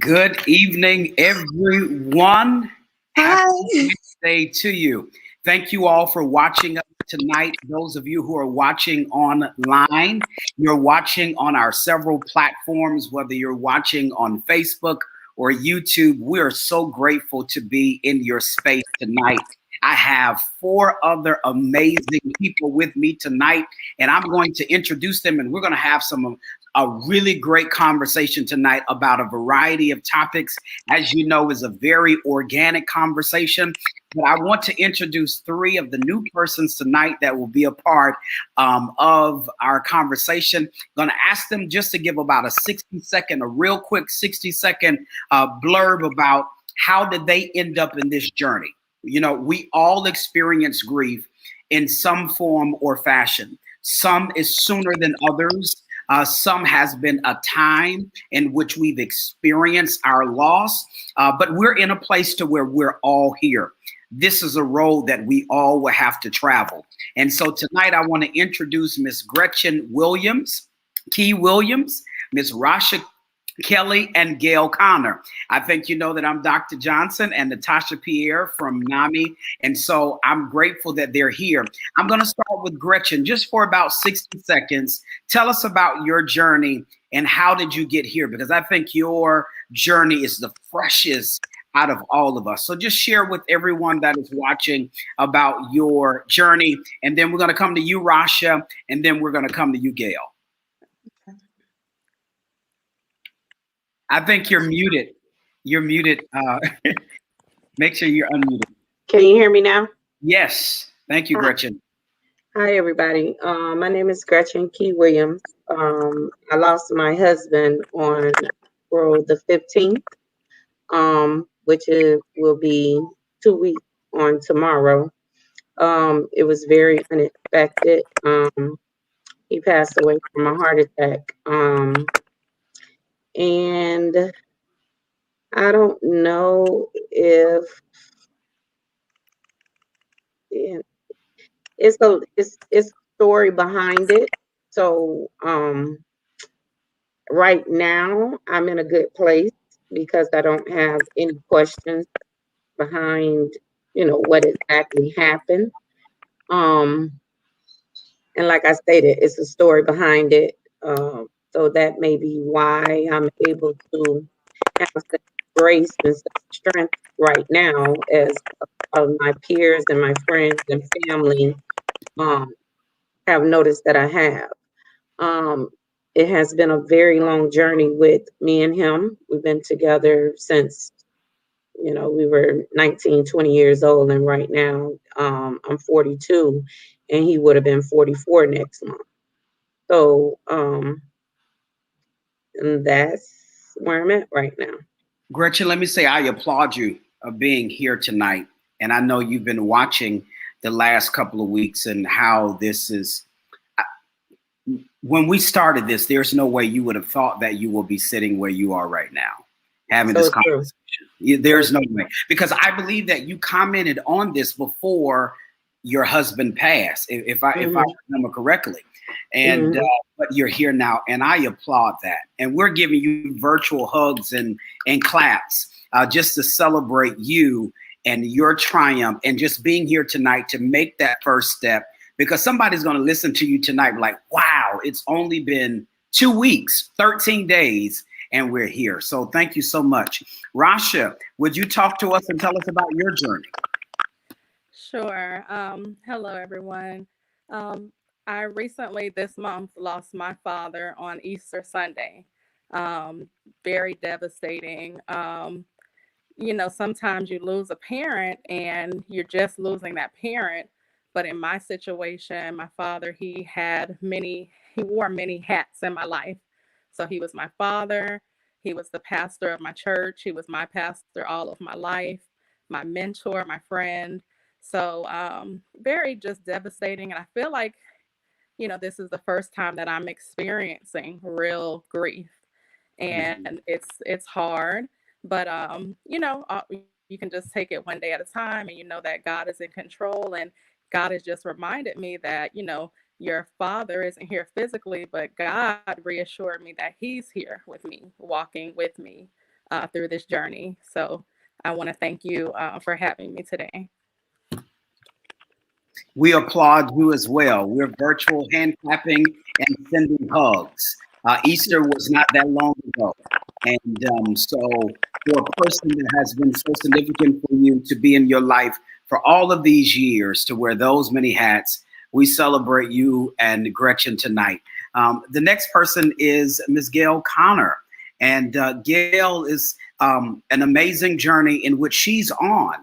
Good evening, everyone. Happy Hi. Wednesday to you. Thank you all for watching us tonight. Those of you who are watching online, you're watching on our several platforms, whether you're watching on Facebook or YouTube. We are so grateful to be in your space tonight. I have four other amazing people with me tonight, and I'm going to introduce them, and we're going to have a really great conversation tonight about a variety of topics. As you know, is a very organic conversation. But I want to introduce three of the new persons tonight that will be a part of our conversation. I'm going to ask them just to give about a real quick 60-second blurb about how did they end up in this journey. You know, we all experience grief in some form or fashion. Some is sooner than others. Some has been a time in which we've experienced our loss, but we're in a place to where we're all here. This is a road that we all will have to travel. And so tonight I want to introduce Miss Gretchen Williams, Key Williams, Miss Rasha Kelly, and Gail Connor. I think you know that I'm Dr. Johnson and Natasha Pierre from NAMI. And so I'm grateful that they're here. I'm going to start with Gretchen just for about 60 seconds. Tell us about your journey and how did you get here? Because I think your journey is the freshest out of all of us. So just share with everyone that is watching about your journey. And then we're going to come to you, Rasha, and then we're going to come to you, Gail. I think you're muted. You're muted. Make sure you're unmuted. Can you hear me now? Yes. Thank you, Gretchen. Hi, everybody. My name is Gretchen Key Williams. I lost my husband on April the 15th, which will be 2 weeks on tomorrow. It was very unexpected. He passed away from a heart attack. And I don't know if it's a story behind it. So right now I'm in a good place because I don't have any questions behind, what exactly happened. And like I stated, it's a story behind it. So that may be why I'm able to have such grace and such strength right now as my peers and my friends and family have noticed that I have. It has been a very long journey with me and him. We've been together since, we were 19, 20 years old. And right now I'm 42 and he would have been 44 next month. So and that's where I'm at right now. Gretchen, let me say I applaud you of being here tonight. And I know you've been watching the last couple of weeks and how this is. When we started this, there's no way you would have thought that you will be sitting where you are right now, having this conversation. There's no way. Because I believe that you commented on this before your husband passed, if I remember correctly. And but you're here now, and I applaud that. And we're giving you virtual hugs and claps just to celebrate you and your triumph and just being here tonight to make that first step. Because somebody's going to listen to you tonight like, wow, it's only been 2 weeks, 13 days, and we're here. So thank you so much. Rasha, would you talk to us and tell us about your journey? Sure. Hello, everyone. I recently this month lost my father on Easter Sunday. Very devastating. Sometimes you lose a parent and you're just losing that parent. But in my situation, my father, he wore many hats in my life. So he was my father. He was the pastor of my church. He was my pastor all of my life, my mentor, my friend. So very just devastating. And I feel like, this is the first time that I'm experiencing real grief. And it's hard, but you can just take it one day at a time, and you know that God is in control. And God has just reminded me that, your father isn't here physically, but God reassured me that he's here with me, walking with me, through this journey. So I want to thank you for having me today. We applaud you as well. We're virtual hand clapping and sending hugs. Easter was not that long ago. And so for a person that has been so significant for you to be in your life for all of these years, to wear those many hats, we celebrate you and Gretchen tonight. The next person is Ms. Gail Connor. And Gail is an amazing journey in which she's on.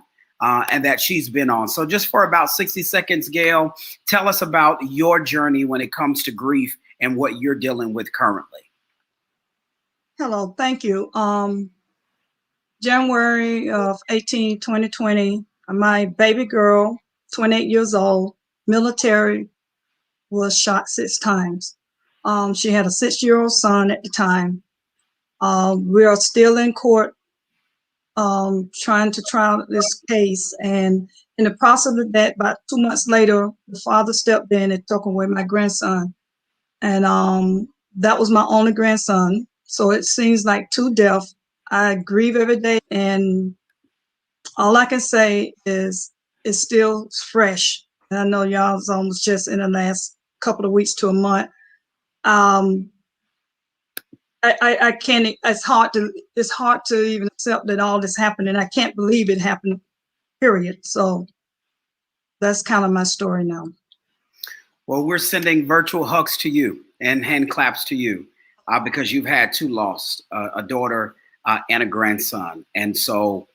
And that she's been on. So just for about 60 seconds, Gail, tell us about your journey when it comes to grief and what you're dealing with currently. Hello, thank you. January of 2020, my baby girl, 28 years old, military, was shot 6 times. She had a 6-year-old son at the time. We are still in court trying to try out this case, and in the process of that, about 2 months later, the father stepped in and took away my grandson, and that was my only grandson. So it seems like 2 deaths. I grieve every day, and all I can say is it's still fresh. And I know y'all's almost just in the last couple of weeks to a month. I can't. It's hard to even accept that all this happened, and I can't believe it happened. Period. So that's kind of my story now. Well, we're sending virtual hugs to you and hand claps to you because you've had 2 lost, a daughter and a grandson. And so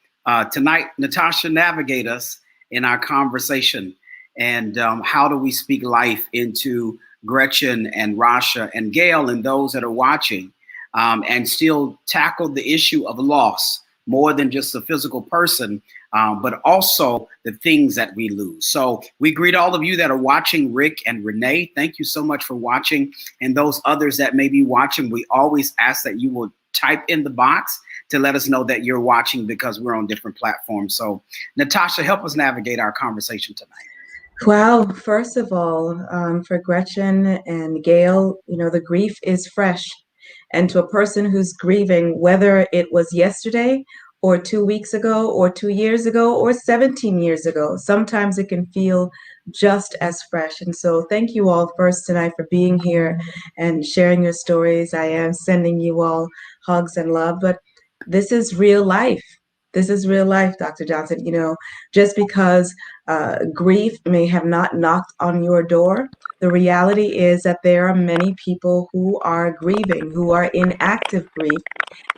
tonight, Natasha, navigate us in our conversation. And how do we speak life into Gretchen and Rasha and Gail and those that are watching? And still tackle the issue of loss more than just a physical person, but also the things that we lose. So we greet all of you that are watching, Rick and Renee. Thank you so much for watching. And those others that may be watching, we always ask that you will type in the box to let us know that you're watching because we're on different platforms. So Natasha, help us navigate our conversation tonight. Well, first of all, for Gretchen and Gail, the grief is fresh. And to a person who's grieving, whether it was yesterday or 2 weeks ago or 2 years ago or 17 years ago, sometimes it can feel just as fresh. And so thank you all first tonight for being here and sharing your stories. I am sending you all hugs and love, but this is real life. This is real life, Dr. Johnson. Just because grief may have not knocked on your door, the reality is that there are many people who are grieving, who are in active grief,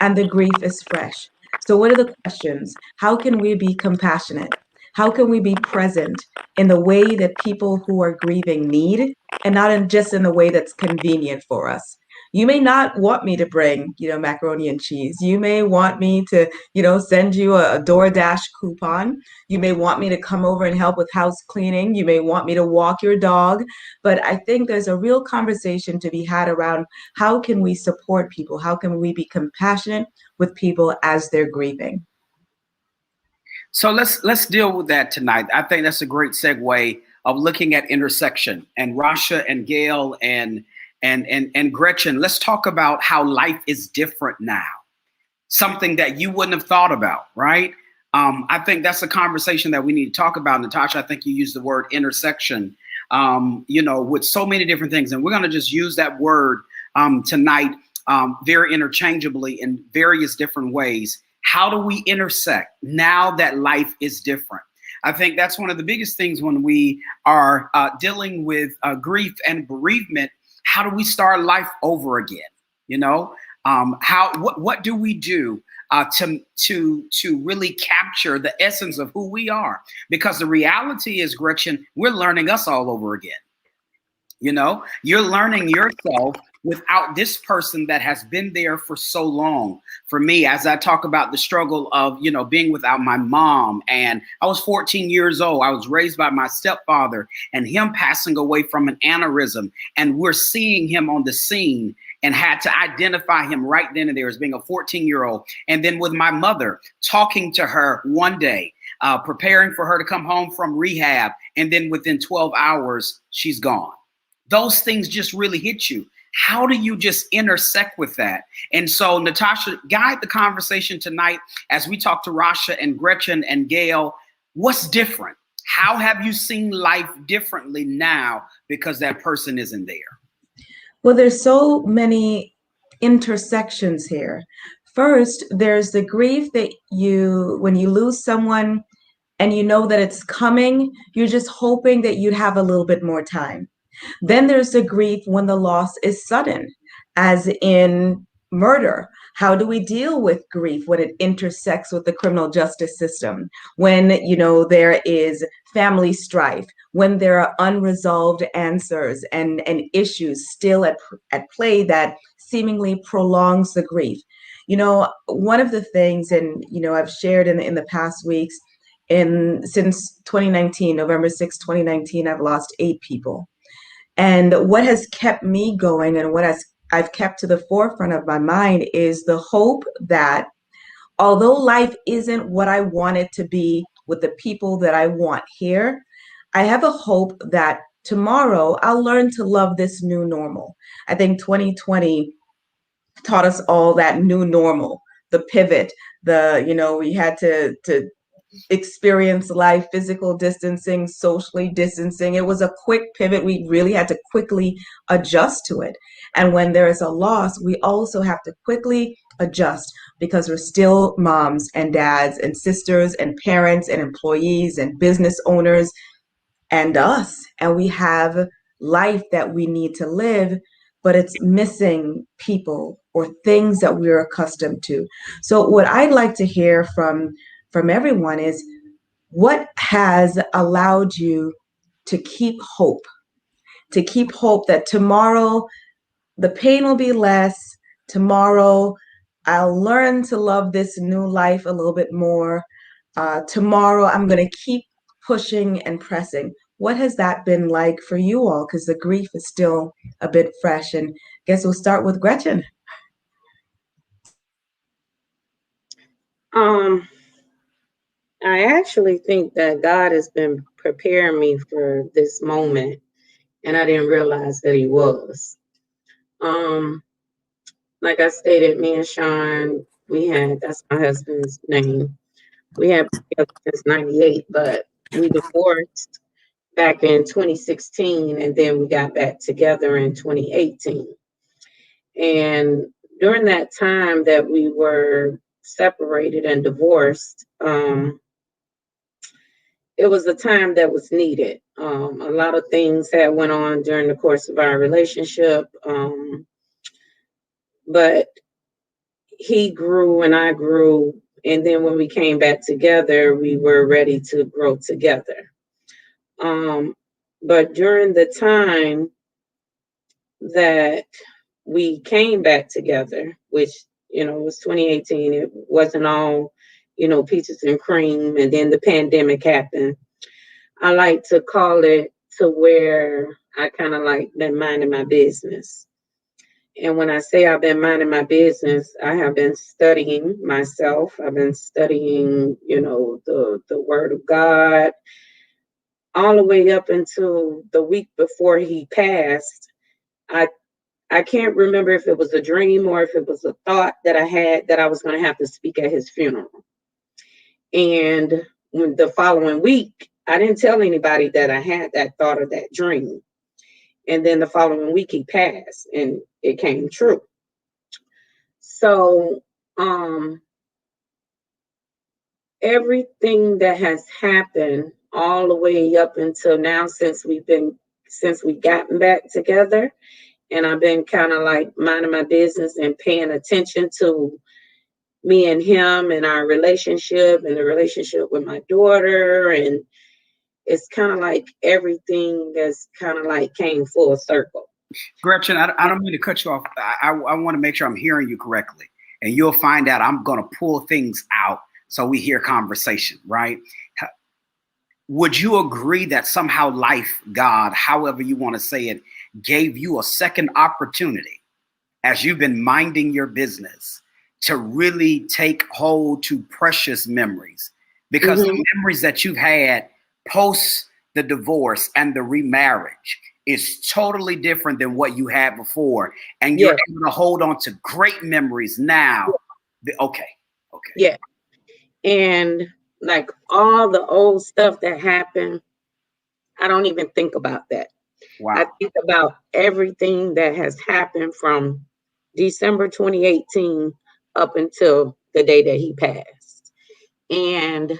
and the grief is fresh. So what are the questions? How can we be compassionate? How can we be present in the way that people who are grieving need, and not just in the way that's convenient for us? You may not want me to bring, macaroni and cheese. You may want me to, send you a DoorDash coupon. You may want me to come over and help with house cleaning. You may want me to walk your dog. But I think there's a real conversation to be had around how can we support people? How can we be compassionate with people as they're grieving? So let's deal with that tonight. I think that's a great segue of looking at intersection and Rasha and Gail and Gretchen. Let's talk about how life is different now. Something that you wouldn't have thought about, right? I think that's a conversation that we need to talk about. Natasha, I think you used the word intersection, with so many different things. And we're going to just use that word tonight very interchangeably in various different ways. How do we intersect now that life is different? I think that's one of the biggest things when we are dealing with grief and bereavement. How do we start life over again? What do we do to really capture the essence of who we are? Because the reality is, Gretchen, we're learning us all over again. You're learning yourself without this person that has been there for so long. For me, as I talk about the struggle of, being without my mom, and I was 14 years old. I was raised by my stepfather and him passing away from an aneurysm. And we're seeing him on the scene and had to identify him right then and there as being a 14-year-old. And then with my mother, talking to her one day, preparing for her to come home from rehab. And then within 12 hours, she's gone. Those things just really hit you. How do you just intersect with that? And so, Natasha, guide the conversation tonight as we talk to Rasha and Gretchen and Gail. What's different? How have you seen life differently now because that person isn't there? Well, there's so many intersections here. First, there's the grief that when you lose someone and you know that it's coming, you're just hoping that you'd have a little bit more time. Then there's the grief when the loss is sudden, as in murder. How do we deal with grief when it intersects with the criminal justice system? When, there is family strife, when there are unresolved answers and issues still at play that seemingly prolongs the grief. One of the things, and, I've shared in the past weeks, since 2019, November 6, 2019, I've lost 8 people. And what has kept me going and what I've kept to the forefront of my mind is the hope that although life isn't what I want it to be with the people that I want here, I have a hope that tomorrow I'll learn to love this new normal. I think 2020 taught us all that new normal, the pivot, we had to experience life, physical distancing, socially distancing. It was a quick pivot. We really had to quickly adjust to it. And when there is a loss, we also have to quickly adjust because we're still moms and dads and sisters and parents and employees and business owners and us. And we have life that we need to live, but it's missing people or things that we're accustomed to. So what I'd like to hear from everyone is what has allowed you to keep hope that tomorrow the pain will be less. Tomorrow I'll learn to love this new life a little bit more. Tomorrow I'm going to keep pushing and pressing. What has that been like for you all? Because the grief is still a bit fresh. And I guess we'll start with Gretchen. I actually think that God has been preparing me for this moment, and I didn't realize that He was. Like I stated, me and Sean, that's my husband's name. We had been together since '98, but we divorced back in 2016, and then we got back together in 2018. And during that time that we were separated and divorced, it was a time that was needed. A lot of things had went on during the course of our relationship, but he grew and I grew. And then when we came back together, we were ready to grow together. But during the time that we came back together, which, was 2018, it wasn't all, peaches and cream. And then the pandemic happened. I like to call it to where I kind of like been minding my business. And when I say I've been minding my business, I have been studying myself. I've been studying, the Word of God, all the way up until the week before he passed. I can't remember if it was a dream or if it was a thought that I had that I was going to have to speak at his funeral. And when the following week, I didn't tell anybody that I had that thought or that dream. And then the following week he passed and it came true. So everything that has happened all the way up until now since we've gotten back together, and I've been kind of like minding my business and paying attention to me and him and our relationship and the relationship with my daughter. And it's kind of like everything has kind of like came full circle. Gretchen, I don't mean to cut you off. I want to make sure I'm hearing you correctly. And you'll find out I'm going to pull things out so we hear conversation, right? Would you agree that somehow life, God, however you want to say it, gave you a second opportunity as you've been minding your business to really take hold to precious memories? Because the memories that you've had post the divorce and the remarriage is totally different than what you had before. And you're able to hold on to great memories now. Okay. Yeah. And like all the old stuff that happened, I don't even think about that. Wow. I think about everything that has happened from December 2018 up until the day that he passed. And,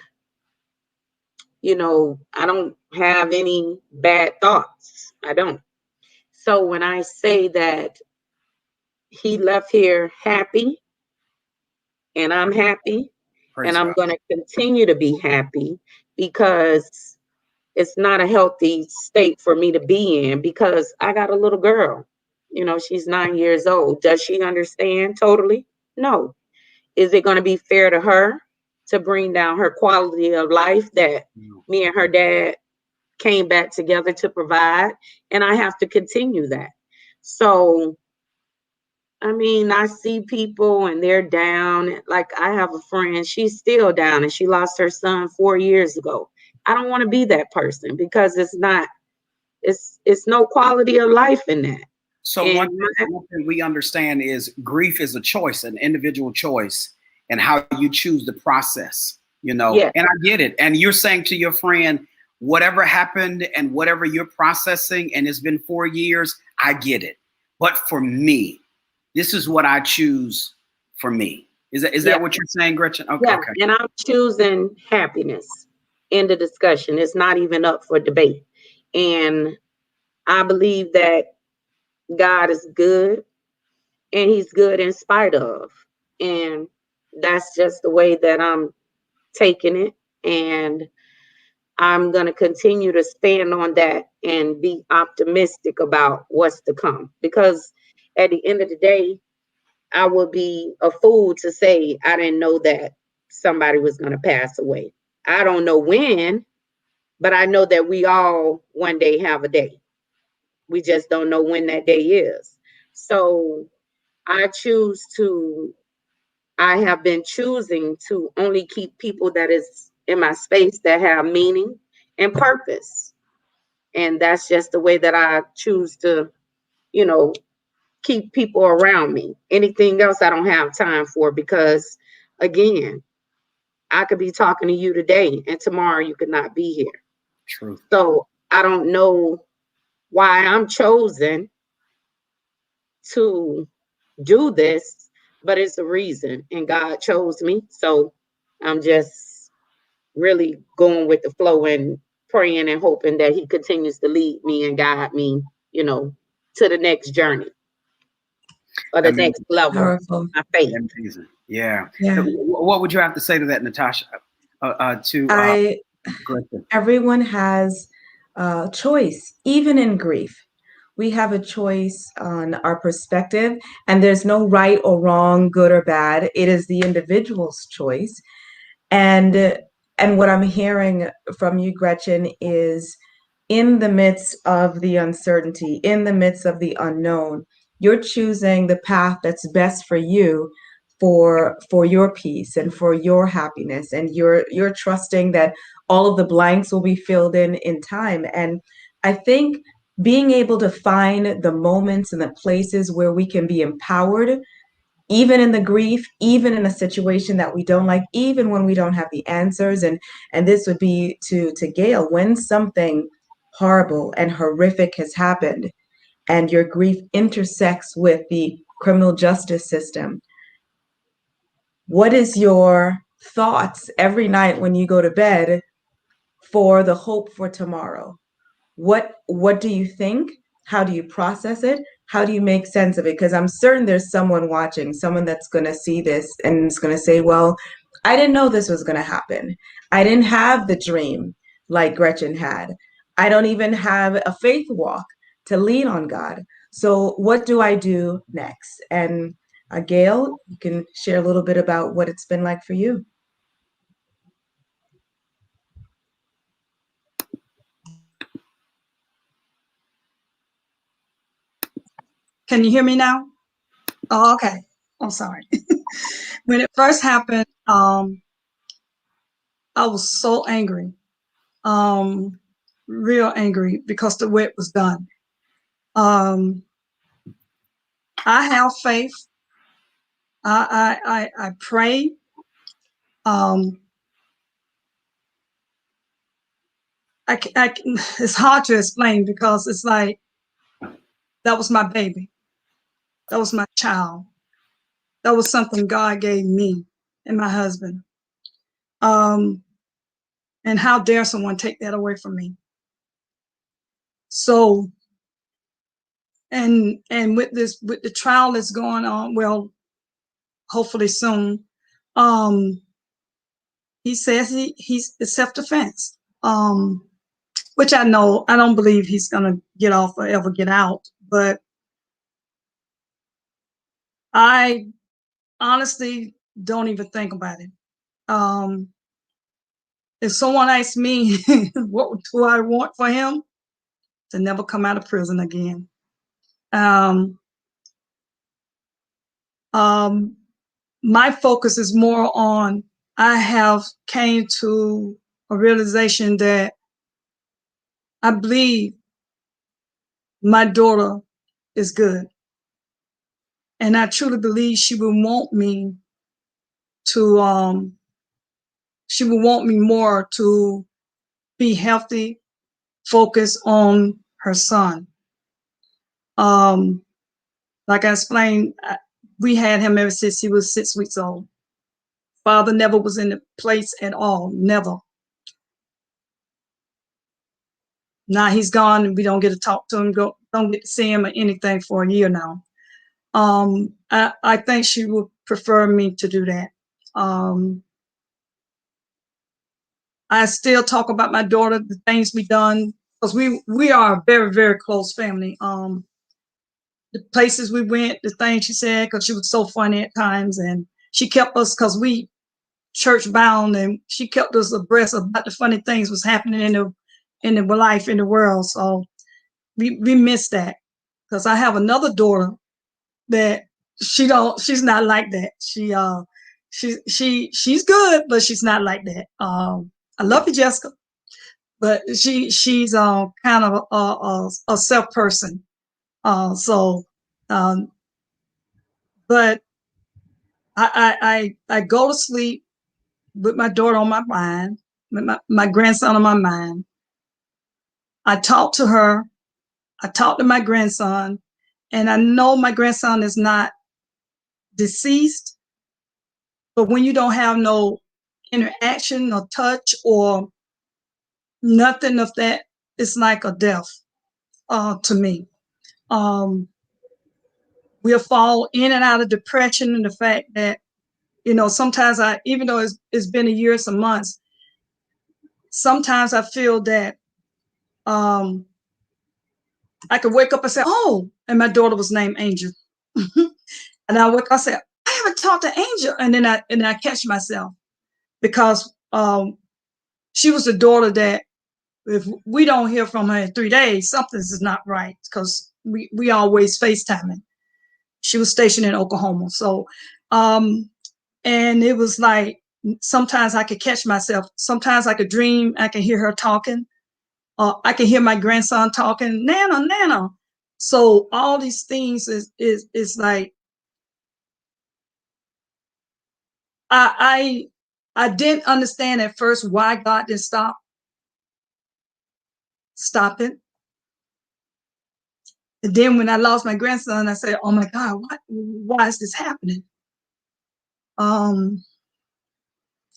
you know, I don't have any bad thoughts. I don't. So when I say that he left here happy, and I'm happy, and I'm going to continue to be happy, because it's not a healthy state for me to be in, because I got a little girl. You know, she's 9 years old. Does she understand totally? No. Is it going to be fair to her to bring down her quality of life that me and her dad came back together to provide? And I have to continue that. So, I mean, I see people and they're down. Like, I have a friend, she's still down, and she lost her son 4 years ago. I don't want to be that person, because it's no quality of life in that. So one thing we understand is grief is a choice, an individual choice, and how you choose the process, you know. Yeah. And I get it. And you're saying to your friend, whatever happened and whatever you're processing, and it's been 4 years, I get it. But for me, this is what I choose for me. Is that what you're saying, Gretchen? Okay. Yeah. Okay. And I'm choosing happiness in the discussion. It's not even up for debate. And I believe that God is good, and he's good in spite of. And that's just the way that I'm taking it. And I'm going to continue to stand on that and be optimistic about what's to come. Because at the end of the day, I would be a fool to say I didn't know that somebody was going to pass away. I don't know when, but I know that we all one day have a day. We just don't know when that day is. So I have been choosing to only keep people that is in my space that have meaning and purpose. And that's just the way that I choose to, you know, keep people around me. Anything else I don't have time for, because again, I could be talking to you today and tomorrow you could not be here. True. So I don't know why I'm chosen to do this, but it's a reason, and God chose me. So I'm just really going with the flow and praying and hoping that he continues to lead me and guide me, you know, to the next journey or the next level. Powerful. My faith. Amazing. Yeah. Yeah. What would you have to say to that, Natasha? Everyone has a choice, even in grief. We have a choice on our perspective, and there's no right or wrong, good or bad. It is the individual's choice. And what I'm hearing from you, Gretchen, is in the midst of the uncertainty, in the midst of the unknown, you're choosing the path that's best for you, for your peace and for your happiness, and you're trusting that all of the blanks will be filled in time. And I think being able to find the moments and the places where we can be empowered, even in the grief, even in a situation that we don't like, even when we don't have the answers. And this would be to Gail, when something horrible and horrific has happened and your grief intersects with the criminal justice system, what is your thoughts every night when you go to bed for the hope for tomorrow? What do you think? How do you process it? How do you make sense of it? Because I'm certain there's someone watching, someone that's going to see this and is going to say, well, I didn't know this was going to happen. I didn't have the dream like Gretchen had. I don't even have a faith walk to lean on God. So what do I do next? And Gail, you can share a little bit about what it's been like for you. Can you hear me now? Oh, okay. I'm sorry. When it first happened, I was so angry, real angry, because the way it was done. I have faith. I pray. It's hard to explain because it's like that was my baby. That was my child. That was something God gave me and my husband. And how dare someone take that away from me? So, and with the trial that's going on, well, hopefully soon, he says he's self-defense, which I know, I don't believe he's gonna get off or ever get out, but I honestly don't even think about it. If someone asks me what do I want for him, to never come out of prison again. My focus is more on, I have came to a realization that I believe my daughter is good. And I truly believe she will want me to, she will want me more to be healthy, focus on her son. Like I explained, we had him ever since he was 6 weeks old. Father never was in the place at all, never. Now he's gone and we don't get to talk to him, don't get to see him or anything for a year now. I think she would prefer me to do that. I still talk about my daughter, the things we done, because we are a very, very close family. The places we went, the things she said, because she was so funny at times, and she kept us, because we church bound, and she kept us abreast about the funny things was happening in the life, in the world. So we miss that, because I have another daughter that she's not like that. She's good, but she's not like that. I love you, Jessica, but she's kind of a self person. But I go to sleep with my daughter on my mind, with my grandson on my mind. I talk to her. I talk to my grandson, and I know my grandson is not deceased, but when you don't have no interaction or touch or nothing of that, it's like a death to me. We'll fall in and out of depression, and the fact that, sometimes even though it's been a year, some months, sometimes I feel that I could wake up and say, oh, and my daughter was named Angel. And I wake up and say, I haven't talked to Angel. And then I catch myself, because she was a daughter that if we don't hear from her in 3 days, something is not right, because we always FaceTiming. She was stationed in Oklahoma. So, and it was like, sometimes I could catch myself. Sometimes I could dream, I can hear her talking. I can hear my grandson talking, Nana, Nana. So all these things is like, I didn't understand at first why God didn't stop it. And then when I lost my grandson, I said, oh my God, why is this happening? I'm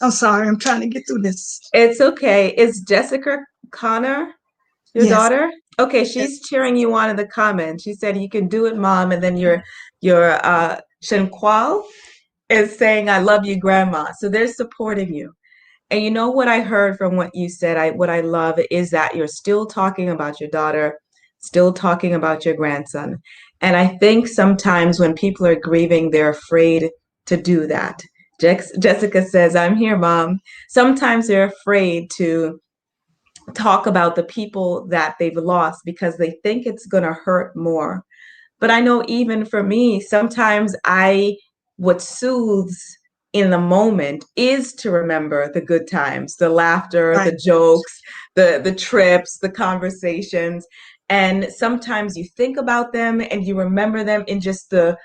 sorry, I'm trying to get through this. It's okay. Is Jessica Connor your daughter? Okay, she's cheering you on in the comments. She said, you can do it, Mom. And then your Shenqual is saying, I love you, Grandma. So they're supporting you. And you know what I heard from what you said, what I love is that you're still talking about your daughter, still talking about your grandson. And I think sometimes when people are grieving, they're afraid to do that. Jessica says, I'm here, Mom. Sometimes they're afraid to talk about the people that they've lost because they think it's going to hurt more. But I know even for me, sometimes what soothes in the moment is to remember the good times, the laughter, the jokes, the trips, the conversations. And sometimes you think about them and you remember them in just the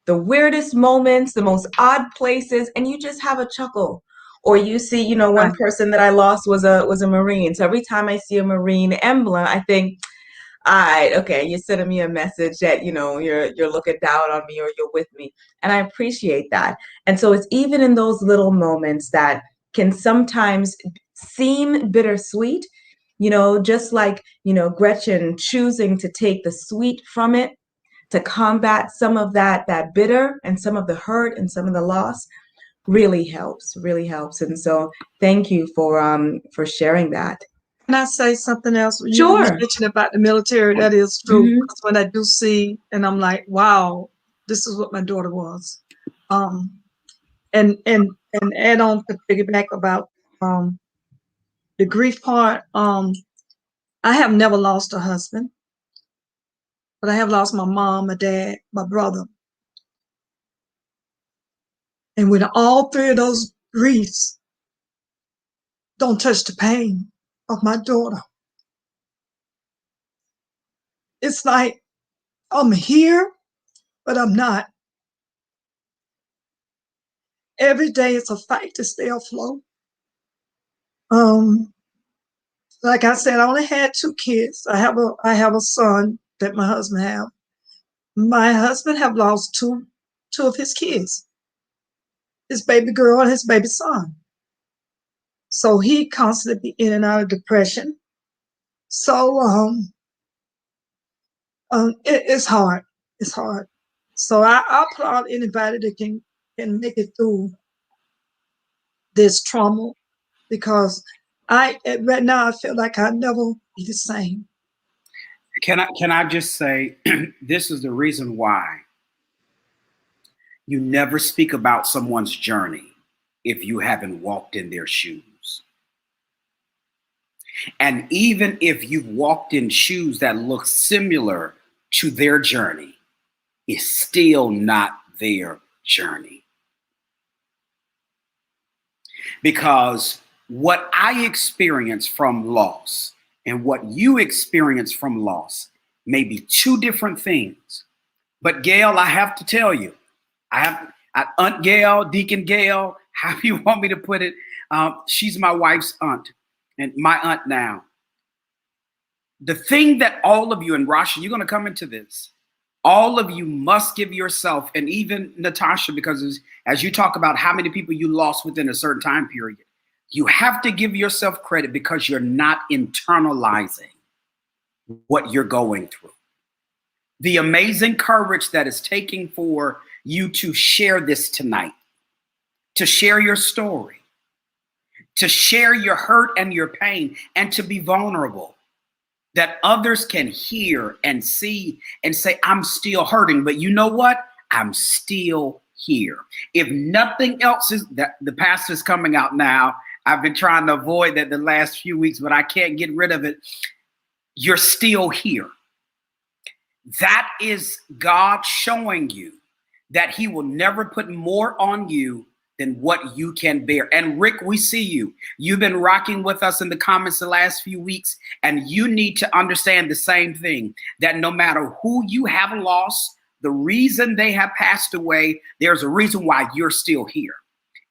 weirdest moments, the most odd places, and you just have a chuckle. Or you see, you know, one Right. person that I lost was a Marine. So every time I see a Marine emblem, I think, all right, okay, you're sending me a message that, you know, you're looking down on me or you're with me. And I appreciate that. And so it's even in those little moments that can sometimes seem bittersweet, you know, just like, you know, Gretchen choosing to take the sweet from it to combat some of that bitter and some of the hurt and some of the loss really helps. And so thank you for sharing that. Can I say something else? You Sure. mentioned about the military. That is true. Mhm. Because when I do see, and I'm like, wow, this is what my daughter was. Um, and add on to piggyback about the grief part. I have never lost a husband, but I have lost my mom, my dad, my brother. And when all three of those griefs don't touch the pain of my daughter, it's like I'm here, but I'm not. Every day it's a fight to stay afloat. Um, like I said, I only had 2 kids. I have a son that my husband have. My husband have lost two of his kids, his baby girl and his baby son. So he constantly be in and out of depression. So it's hard. It's hard. So I applaud anybody that can make it through this trauma because right now I feel like I'll never be the same. Can I just say this is the reason why you never speak about someone's journey if you haven't walked in their shoes. And even if you've walked in shoes that look similar to their journey, it's still not their journey. Because what I experience from loss and what you experience from loss may be two different things. But Gail, I have to tell you, Aunt Gail, Deacon Gail, how you want me to put it? She's my wife's aunt and my aunt now. The thing that all of you, and Rasha, you're going to come into this, all of you must give yourself, and even Natasha, because as you talk about how many people you lost within a certain time period, you have to give yourself credit because you're not internalizing what you're going through. The amazing courage that is taking for you to share this tonight, to share your story, to share your hurt and your pain, and to be vulnerable, that others can hear and see and say, I'm still hurting, but you know what? I'm still here. If nothing else is that the pastor's coming out now. I've been trying to avoid that the last few weeks, but I can't get rid of it. You're still here. That is God showing you that he will never put more on you than what you can bear. And Rick, we see you. You've been rocking with us in the comments the last few weeks, and you need to understand the same thing, that no matter who you have lost, the reason they have passed away, there's a reason why you're still here.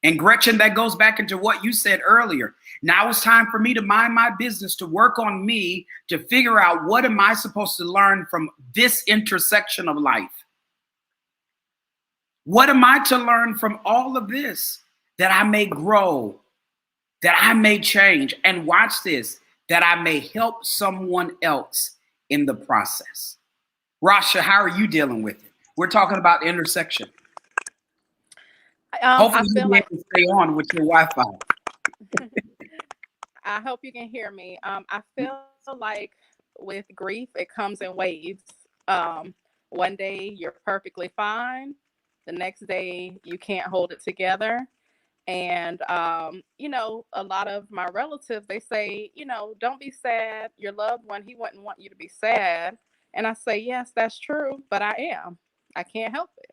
And Gretchen, that goes back into what you said earlier. Now it's time for me to mind my business, to work on me, to figure out what am I supposed to learn from this intersection of life? What am I to learn from all of this that I may grow, that I may change, and watch this, that I may help someone else in the process? Rasha, how are you dealing with it? We're talking about intersection. Hopefully I you'll feel be like able to stay on with your Wi-Fi. I hope you can hear me. I feel like with grief, it comes in waves. One day you're perfectly fine. The next day you can't hold it together. And, a lot of my relatives, they say, don't be sad. Your loved one, he wouldn't want you to be sad. And I say, yes, that's true, but I am. I can't help it.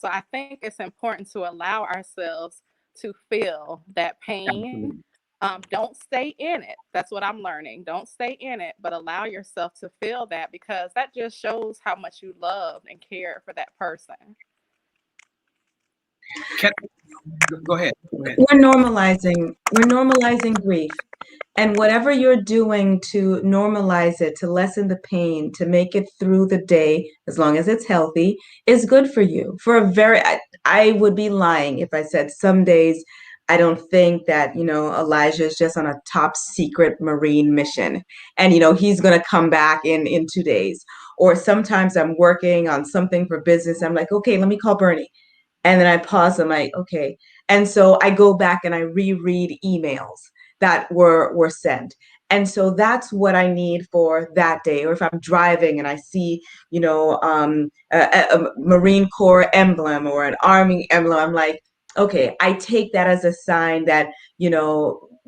So I think it's important to allow ourselves to feel that pain, Absolutely. Don't stay in it. That's what I'm learning. Don't stay in it, but allow yourself to feel that, because that just shows how much you love and care for that person. Go ahead. Go ahead. We're normalizing grief. And whatever you're doing to normalize it, to lessen the pain, to make it through the day, as long as it's healthy, is good for you. I would be lying if I said some days I don't think that, Elijah is just on a top secret Marine mission and, he's going to come back in 2 days. Or sometimes I'm working on something for business. I'm like, okay, let me call Bernie. And then I pause. I'm like, okay. And so I go back and I reread emails that were sent. And so that's what I need for that day. Or if I'm driving and I see, a Marine Corps emblem or an Army emblem, I'm like, okay, I take that as a sign that,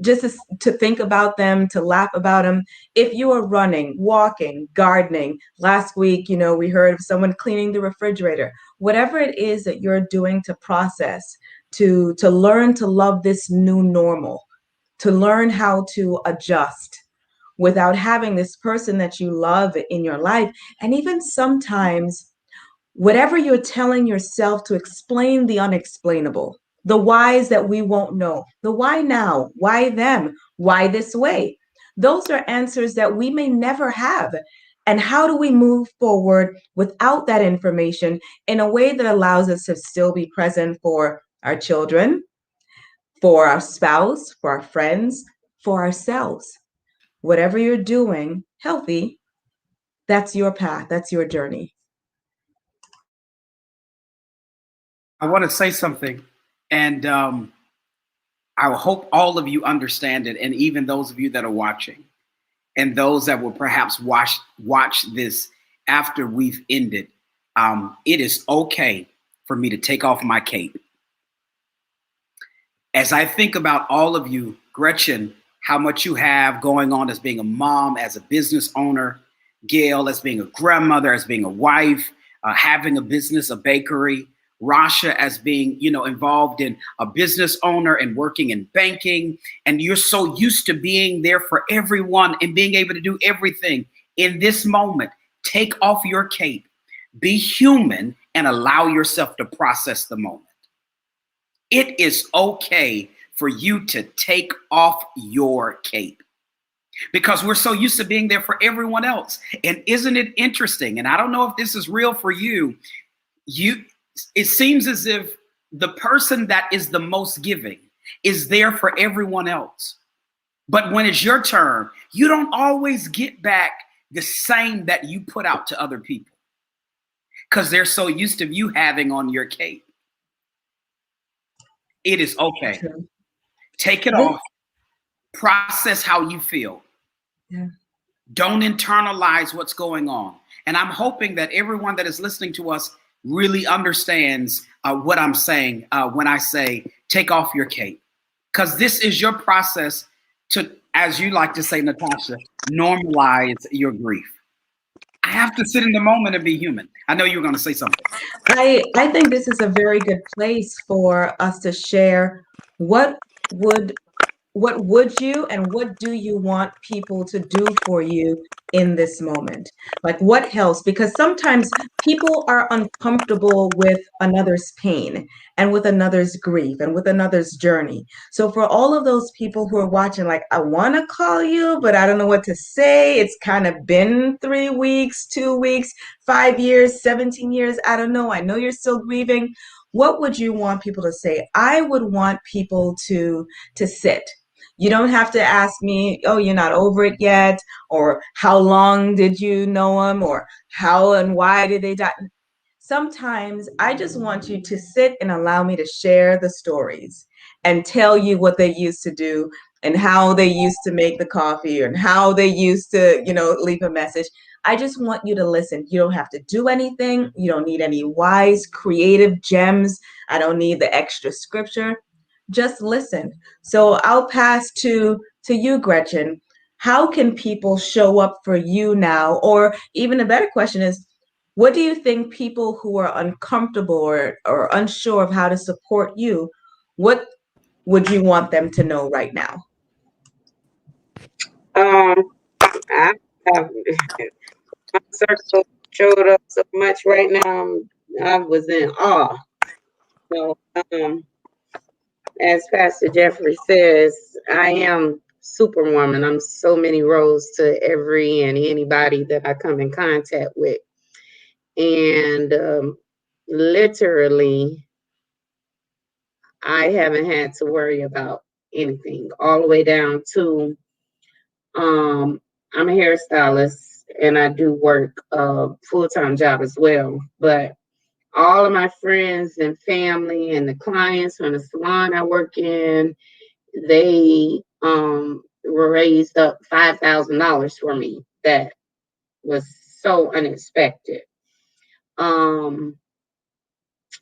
just to think about them, to laugh about them. If you are running, walking, gardening, last week, we heard of someone cleaning the refrigerator, whatever it is that you're doing to process, to learn to love this new normal, to learn how to adjust without having this person that you love in your life. And even sometimes, whatever you're telling yourself to explain the unexplainable, the whys that we won't know, the why now, why them, why this way, those are answers that we may never have. And how do we move forward without that information in a way that allows us to still be present for our children, for our spouse, for our friends, for ourselves? Whatever you're doing healthy, that's your path, that's your journey. I want to say something, and I hope all of you understand it, and even those of you that are watching, and those that will perhaps watch this after we've ended. It is okay for me to take off my cape. As I think about all of you, Gretchen, how much you have going on as being a mom, as a business owner, Gail, as being a grandmother, as being a wife, having a business, a bakery, Rasha as being, involved in a business owner and working in banking. And you're so used to being there for everyone and being able to do everything. In this moment, take off your cape, be human, and allow yourself to process the moment. It is okay for you to take off your cape, because we're so used to being there for everyone else. And isn't it interesting? And I don't know if this is real for you. It seems as if the person that is the most giving is there for everyone else. But when it's your turn, you don't always get back the same that you put out to other people, because they're so used to you having on your cape. It is okay. Take it off. Process how you feel. Yeah. Don't internalize what's going on. And I'm hoping that everyone that is listening to us really understands what I'm saying when I say take off your cape, because this is your process to, as you like to say, Natasha, normalize your grief. I have to sit in the moment and be human. I know you were going to say something. I think this is a very good place for us to share what would you and what do you want people to do for you in this moment? Like what helps? Because sometimes people are uncomfortable with another's pain and with another's grief and with another's journey. So for all of those people who are watching, like, I want to call you, but I don't know what to say. It's kind of been 3 weeks, 2 weeks, 5 years, 17 years. I don't know. I know you're still grieving. What would you want people to say? I would want people to sit. You don't have to ask me, oh, you're not over it yet, or how long did you know them, or how and why did they die? Sometimes I just want you to sit and allow me to share the stories and tell you what they used to do and how they used to make the coffee and how they used to, leave a message. I just want you to listen. You don't have to do anything. You don't need any wise, creative gems. I don't need the extra scripture. Just listen. So I'll pass to you, Gretchen. How can people show up for you now? Or even a better question is, what do you think people who are uncomfortable or unsure of how to support you, what would you want them to know right now? Um, I have my circle showed up so much right now. I was in awe. So, as Pastor Jeffrey says, I am superwoman. I'm so many roles to every and anybody that I come in contact with. And literally, I haven't had to worry about anything, all the way down to I'm a hairstylist and I do work full-time job as well. But all of my friends and family and the clients from the salon I work in, they raised up $5,000 for me. That was so unexpected. Um,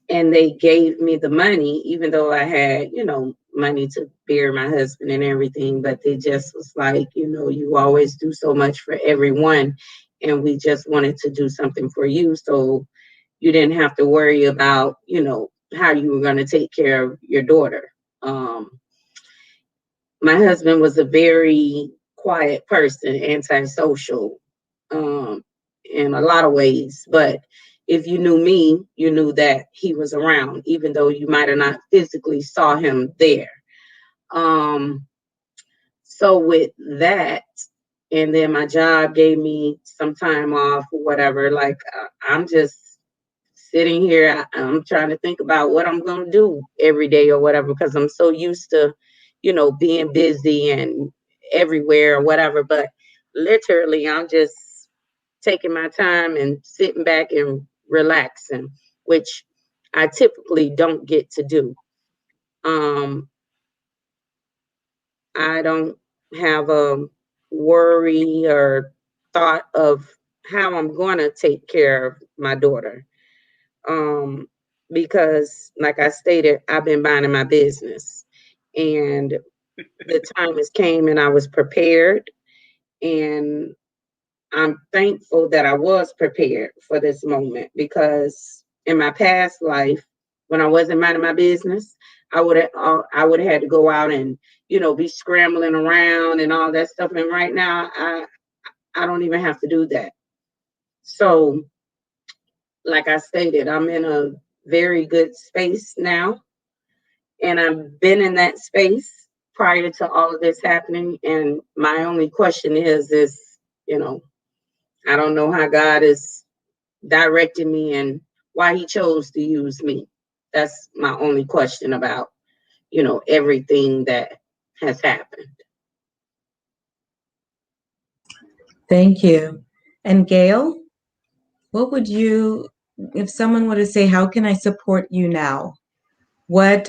and they gave me the money, even though I had, money to bury my husband and everything. But they just was like, you always do so much for everyone, and we just wanted to do something for you, so you didn't have to worry about, how you were going to take care of your daughter. My husband was a very quiet person, antisocial, in a lot of ways. But if you knew me, you knew that he was around, even though you might have not physically saw him there. So with that, and then my job gave me some time off or whatever, like I'm just sitting here, I'm trying to think about what I'm going to do every day or whatever, because I'm so used to, being busy and everywhere or whatever. But literally, I'm just taking my time and sitting back and relaxing, which I typically don't get to do. I don't have a worry or thought of how I'm going to take care of my daughter. Because like I stated, I've been minding my business, and the time has came and I was prepared, and I'm thankful that I was prepared for this moment, because in my past life, when I wasn't minding my business, I would have had to go out and be scrambling around and all that stuff. And right now, I don't even have to do that. So, like I stated, I'm in a very good space now, and I've been in that space prior to all of this happening. And my only question is, I don't know how God is directing me and why he chose to use me. That's my only question about, everything that has happened. Thank you. And Gail, what would you, if someone were to say, how can I support you now? What,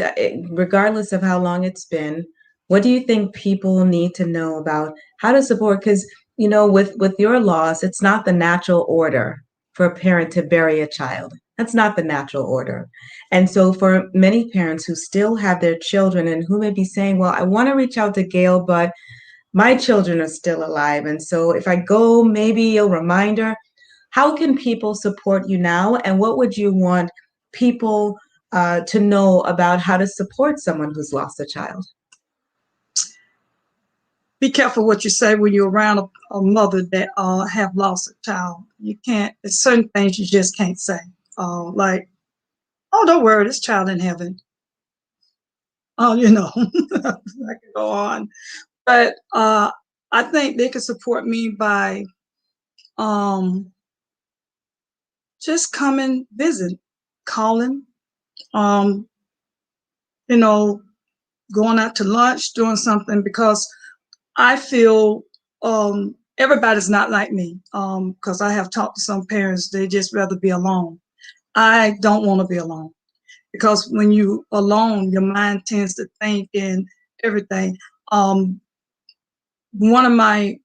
regardless of how long it's been, what do you think people need to know about how to support? Because, with your loss, it's not the natural order for a parent to bury a child. That's not the natural order. And so for many parents who still have their children and who may be saying, well, I want to reach out to Gail, but my children are still alive. And so if I go, maybe a reminder. How can people support you now? And what would you want people to know about how to support someone who's lost a child? Be careful what you say when you're around a mother that have lost a child. You can't, there's certain things you just can't say. Like, oh, don't worry, this child in heaven. Oh, I can go on. But I think they can support me by just coming, visit, calling, going out to lunch, doing something, because I feel everybody's not like me, because I have talked to some parents, they just rather be alone. I don't want to be alone, because when you alone, your mind tends to think and everything. One of my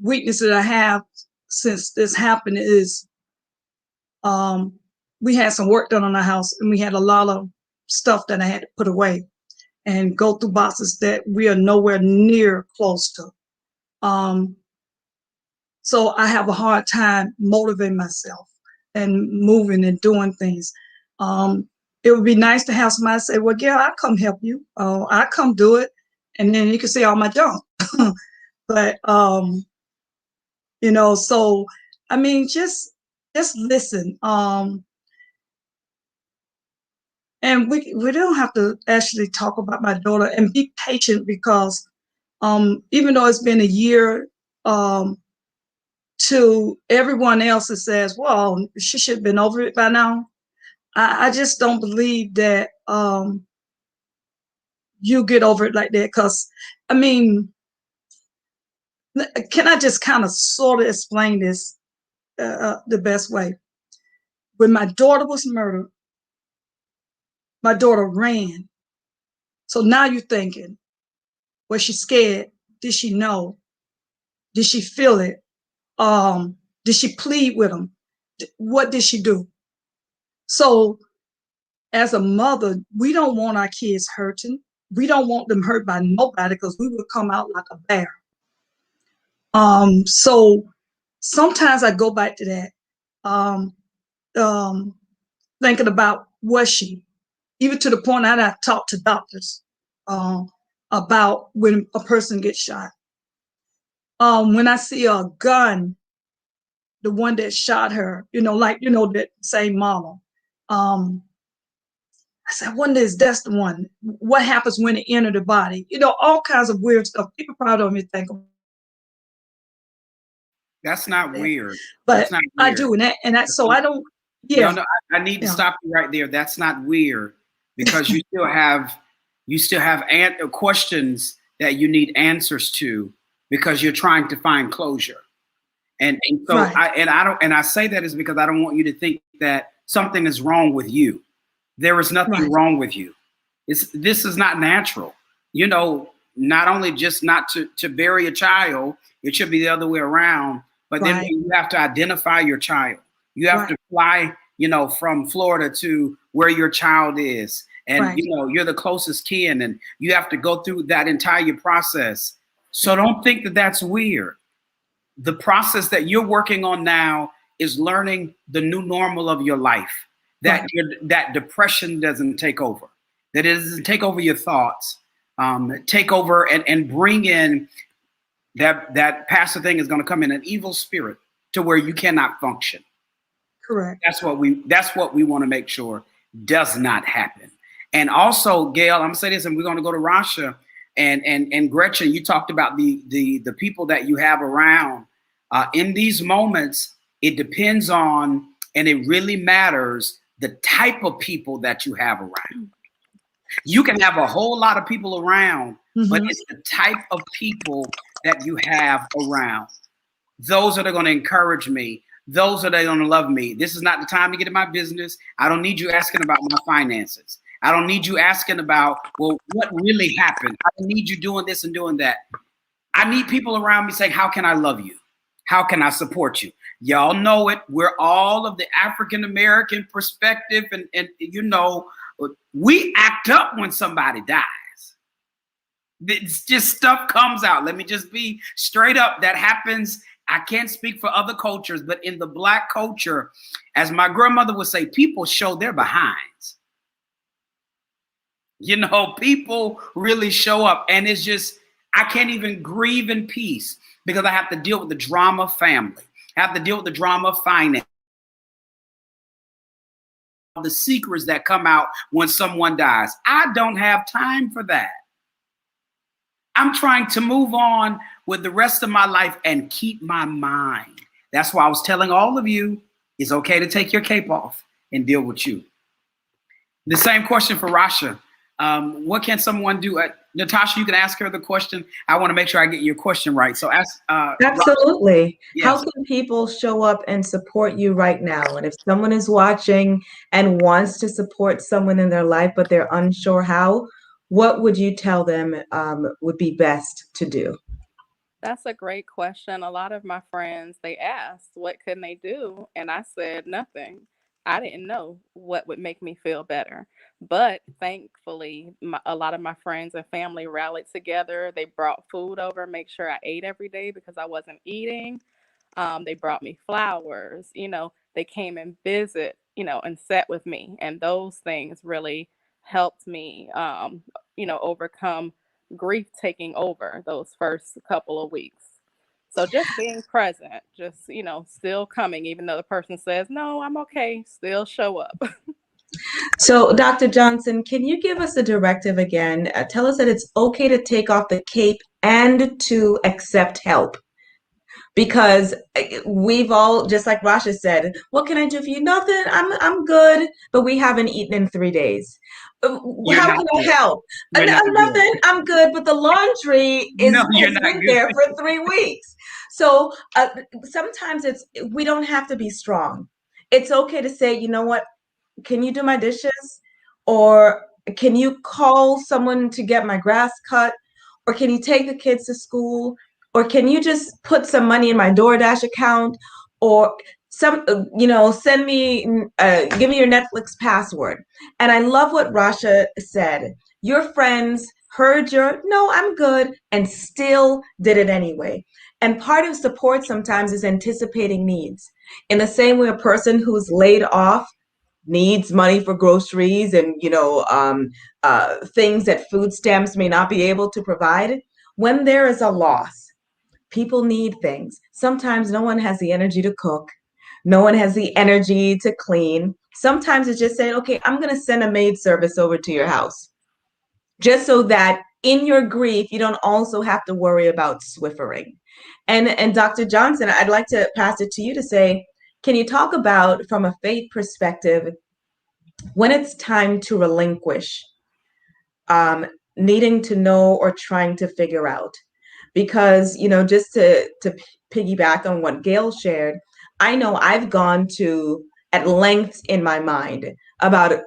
weaknesses I have since this happened is we had some work done on our house, and we had a lot of stuff that I had to put away and go through boxes that we are nowhere near close to. So I have a hard time motivating myself and moving and doing things. It would be nice to have somebody say, well, Gail, I'll come help you. I'll come do it. And then you can see all my junk. But so I mean, just listen. And we don't have to actually talk about my daughter, and be patient, because even though it's been a year, to everyone else that says, well, she should have been over it by now. I just don't believe that you get over it like that. Because, I mean, can I just kind of sort of explain this the best way? When my daughter was murdered, my daughter ran. So now you're thinking, was she scared? Did she know? Did she feel it? Did she plead with him? What did she do? So as a mother, we don't want our kids hurting. We don't want them hurt by nobody, because we would come out like a bear. So sometimes I go back to that, thinking about, was she, even to the point that I talked to doctors about when a person gets shot. When I see a gun, the one that shot her, that same mama, I said, I wonder, is that's the one? What happens when it entered the body? All kinds of weird stuff. People probably don't even think of That's not that. Weird. But That's not I weird. do, and that, so I don't. No, Yeah, no, I need to yeah, stop you right there. That's not weird, because you still have questions that you need answers to, because you're trying to find closure. And so right, I say that is because I don't want you to think that something is wrong with you. There is nothing right, wrong with you. This is not natural. Not only just not to bury a child, it should be the other way around. But then right, you have to identify your child. You have right, to fly, from Florida to where your child is. And, right, you're the closest kin, and you have to go through that entire process. So don't think that that's weird. The process that you're working on now is learning the new normal of your life. That right, that depression doesn't take over. That it doesn't take over your thoughts. Take over and bring in that pastor thing is going to come in an evil spirit to where you cannot function. correct. That's what we want to make sure does not happen. And also, Gail, I'm gonna say this, and we're gonna go to Rasha and Gretchen. You talked about the people that you have around. In these moments, it depends on, and it really matters, the type of people that you have around. You can have a whole lot of people around, but it's the type of people that you have around. Those that are going to encourage me. Those that are going to love me. This is not the time to get in my business. I don't need you asking about my finances. I don't need you asking about, well, what really happened. I don't need you doing this and doing that. I need people around me saying, how can I love you? How can I support you? Y'all know it. We're all of the African American perspective, and we act up when somebody dies. It's just stuff comes out. Let me just be straight up. That happens. I can't speak for other cultures, but in the Black culture, as my grandmother would say, people show their behinds. People really show up, and it's just, I can't even grieve in peace because I have to deal with the drama of family. I have to deal with the drama of finance. The secrets that come out when someone dies. I don't have time for that. I'm trying to move on with the rest of my life and keep my mind. That's why I was telling all of you, it's okay to take your cape off and deal with you. The same question for Rasha. What can someone do? Natasha, you can ask her the question. I want to make sure I get your question right. So ask. Absolutely. Yes. How can people show up and support you right now? And if someone is watching and wants to support someone in their life, but they're unsure how, what would you tell them would be best to do? That's a great question. A lot of my friends, they asked, what can they do? And I said, nothing. I didn't know what would make me feel better. But thankfully, a lot of my friends and family rallied together. They brought food over, make sure I ate every day because I wasn't eating. They brought me flowers, they came and visit, and sat with me. And those things really helped me, overcome grief taking over those first couple of weeks. So just being present, just, still coming, even though the person says, no, I'm okay, still show up. So, Dr. Johnson, can you give us a directive again? Tell us that it's okay to take off the cape and to accept help. Because we've all, just like Rasha said, what can I do for you? Nothing. I'm good, but we haven't eaten in 3 days. How can I help? Nothing. I'm good, but the laundry has been there for 3 weeks. So sometimes we don't have to be strong. It's okay to say, you know what? Can you do my dishes? Or can you call someone to get my grass cut? Or can you take the kids to school? Or can you just put some money in my DoorDash account? Or send me, give me your Netflix password. And I love what Rasha said. Your friends heard no, I'm good, and still did it anyway. And part of support sometimes is anticipating needs. In the same way, a person who's laid off needs money for groceries and things that food stamps may not be able to provide. When there is a loss, people need things. Sometimes no one has the energy to cook. No one has the energy to clean. Sometimes it's just saying, okay, I'm going to send a maid service over to your house, just so that in your grief, you don't also have to worry about Swiffering. And Dr. Johnson, I'd like to pass it to you to say, can you talk about, from a faith perspective, when it's time to relinquish, needing to know or trying to figure out? Because, just to piggyback on what Gail shared, I know I've gone to at length in my mind about,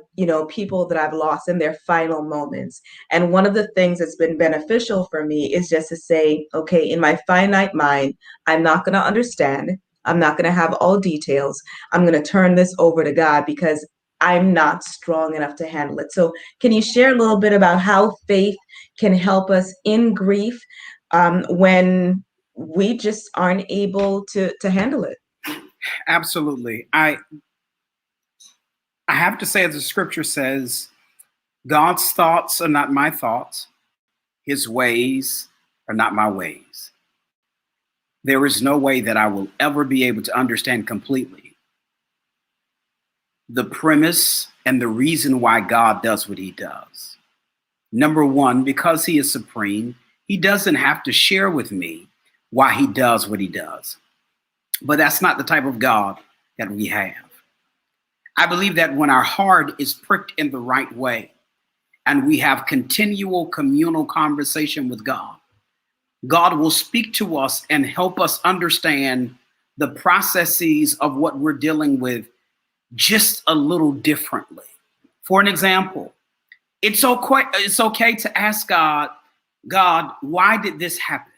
people that I've lost in their final moments. And one of the things that's been beneficial for me is just to say, okay, in my finite mind, I'm not going to understand. I'm not going to have all details. I'm going to turn this over to God because I'm not strong enough to handle it. So can you share a little bit about how faith can help us in grief when we just aren't able to handle it? Absolutely. I have to say, as the scripture says, God's thoughts are not my thoughts. His ways are not my ways. There is no way that I will ever be able to understand completely the premise and the reason why God does what he does. Number one, because he is supreme, he doesn't have to share with me why he does what he does. But that's not the type of God that we have. I believe that when our heart is pricked in the right way and we have continual communal conversation with God, God will speak to us and help us understand the processes of what we're dealing with just a little differently. For an example, it's okay to ask God, why did this happen?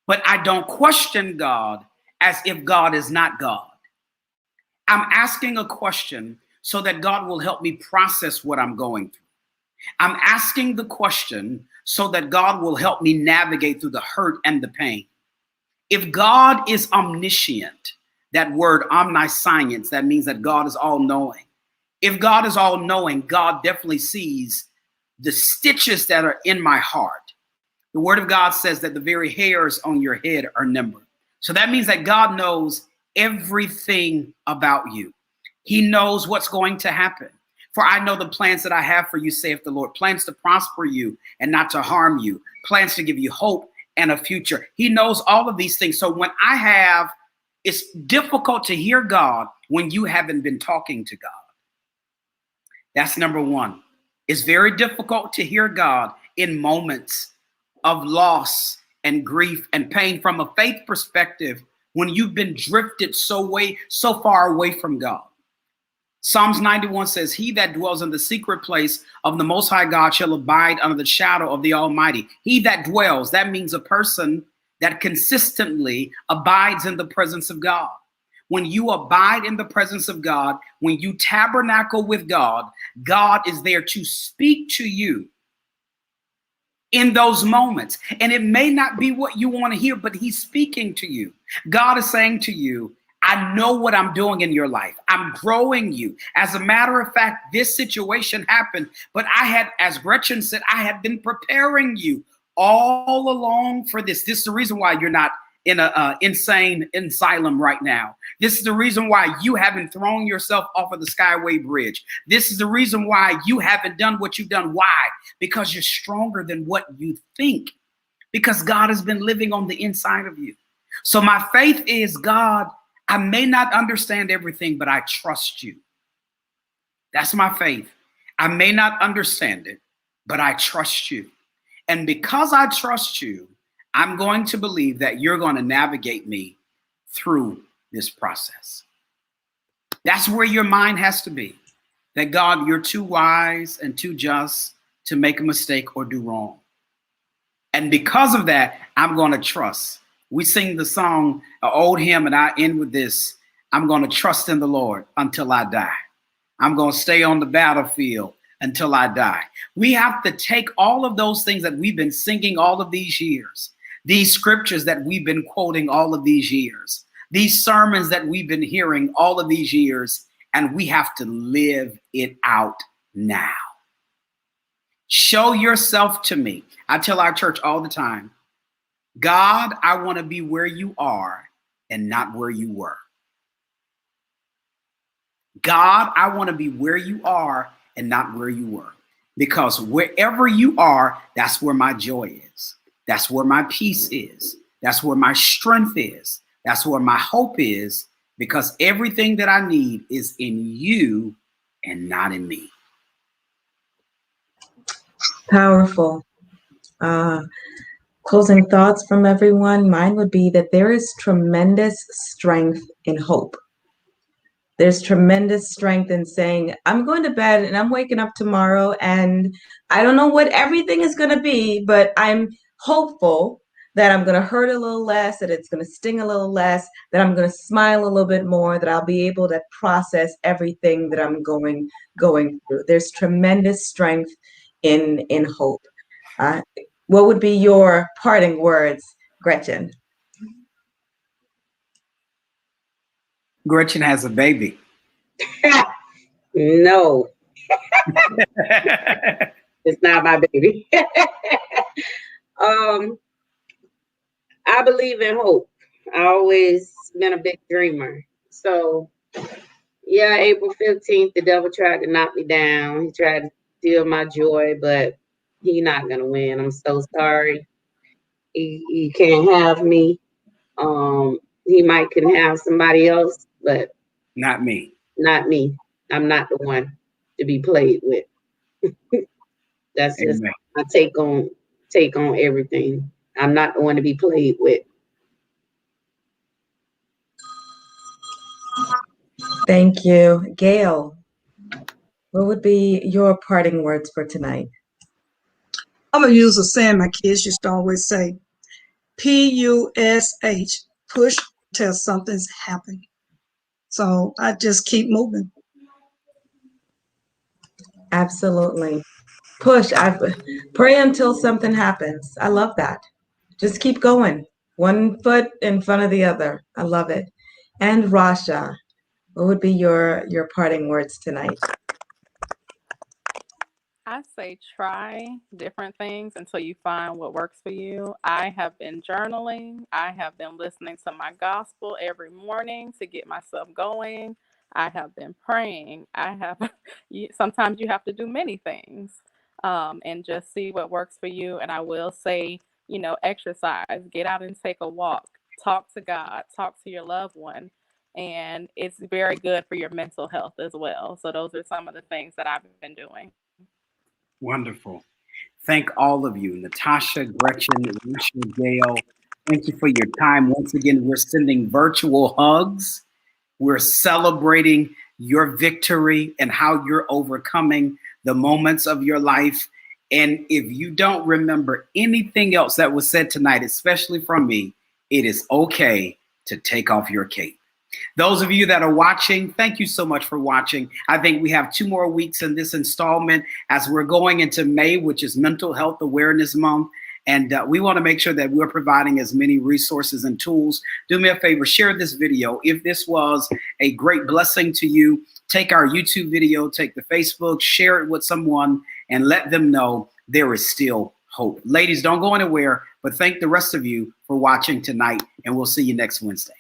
But I don't question God as if God is not God. I'm asking a question so that God will help me process what I'm going through. I'm asking the question so that God will help me navigate through the hurt and the pain. If God is omniscient, that word omniscience, that means that God is all-knowing. If God is all-knowing, God definitely sees the stitches that are in my heart. The word of God says that the very hairs on your head are numbered. So that means that God knows everything about you. He knows what's going to happen. For I know the plans that I have for you, saith the Lord, plans to prosper you and not to harm you, plans to give you hope and a future. He knows all of these things. So when it's difficult to hear God when you haven't been talking to God. That's number one. It's very difficult to hear God in moments of loss and grief and pain from a faith perspective when you've been drifted so far away from God. Psalms 91 says, he that dwells in the secret place of the Most High God shall abide under the shadow of the Almighty. He that dwells, that means a person that consistently abides in the presence of God. When you abide in the presence of God, when you tabernacle with God, God is there to speak to you in those moments. And it may not be what you want to hear, but he's speaking to you. God is saying to you, I know what I'm doing in your life. I'm growing you. As a matter of fact, this situation happened, but I had, as Gretchen said, I had been preparing you all along for this. This is the reason why you're not in a insane asylum right now. This is the reason why you haven't thrown yourself off of the Skyway Bridge. This is the reason why you haven't done what you've done. Why? Because you're stronger than what you think. Because God has been living on the inside of you. So my faith is, God, I may not understand everything, but I trust you. That's my faith. I may not understand it, but I trust you. And because I trust you, I'm going to believe that you're going to navigate me through this process. That's where your mind has to be. That God, you're too wise and too just to make a mistake or do wrong. And because of that, I'm going to trust. We sing the song, an old hymn, and I end with this. I'm going to trust in the Lord until I die. I'm going to stay on the battlefield until I die. We have to take all of those things that we've been singing all of these years, these scriptures that we've been quoting all of these years, these sermons that we've been hearing all of these years, and we have to live it out now. Show yourself to me. I tell our church all the time, God, I want to be where you are and not where you were. God, I want to be where you are and not where you were. Because wherever you are, that's where my joy is. That's where my peace is. That's where my strength is. That's where my hope is. Because everything that I need is in you and not in me. Powerful. Closing thoughts from everyone. Mine would be that there is tremendous strength in hope. There's tremendous strength in saying, I'm going to bed and I'm waking up tomorrow and I don't know what everything is going to be, but I'm hopeful that I'm going to hurt a little less, that it's going to sting a little less, that I'm going to smile a little bit more, that I'll be able to process everything that I'm going through. There's tremendous strength in hope. What would be your parting words, Gretchen? Gretchen has a baby. No, it's not my baby. I believe in hope. I always been a big dreamer. So yeah, April 15th, the devil tried to knock me down. He tried to steal my joy, but he's not gonna win. I'm so sorry. He can't have me. He might can have somebody else, but Not me. not me. I'm not the one to be played with. That's just Amen. my take on everything. I'm not the one to be played with. Thank you. Gail, what would be your parting words for tonight? I'm going to use a saying my kids used to always say, PUSH, push till something's happened. So I just keep moving. Absolutely. Push. I pray until something happens. I love that. Just keep going. One foot in front of the other. I love it. And Rasha, what would be your parting words tonight? I say try different things until you find what works for you. I have been journaling. I have been listening to my gospel every morning to get myself going. I have been praying. Sometimes you have to do many things and just see what works for you. And I will say, exercise, get out and take a walk, talk to God, talk to your loved one. And it's very good for your mental health as well. So those are some of the things that I've been doing. Wonderful. Thank all of you, Natasha, Gretchen, Risha, Gail. Thank you for your time. Once again, we're sending virtual hugs. We're celebrating your victory and how you're overcoming the moments of your life. And if you don't remember anything else that was said tonight, especially from me, it is okay to take off your cape. Those of you that are watching, thank you so much for watching. I think we have 2 more weeks in this installment as we're going into May, which is Mental Health Awareness Month. And we want to make sure that we're providing as many resources and tools. Do me a favor, share this video. If this was a great blessing to you, take our YouTube video, take the Facebook, share it with someone, and let them know there is still hope. Ladies, don't go anywhere, but thank the rest of you for watching tonight, and we'll see you next Wednesday.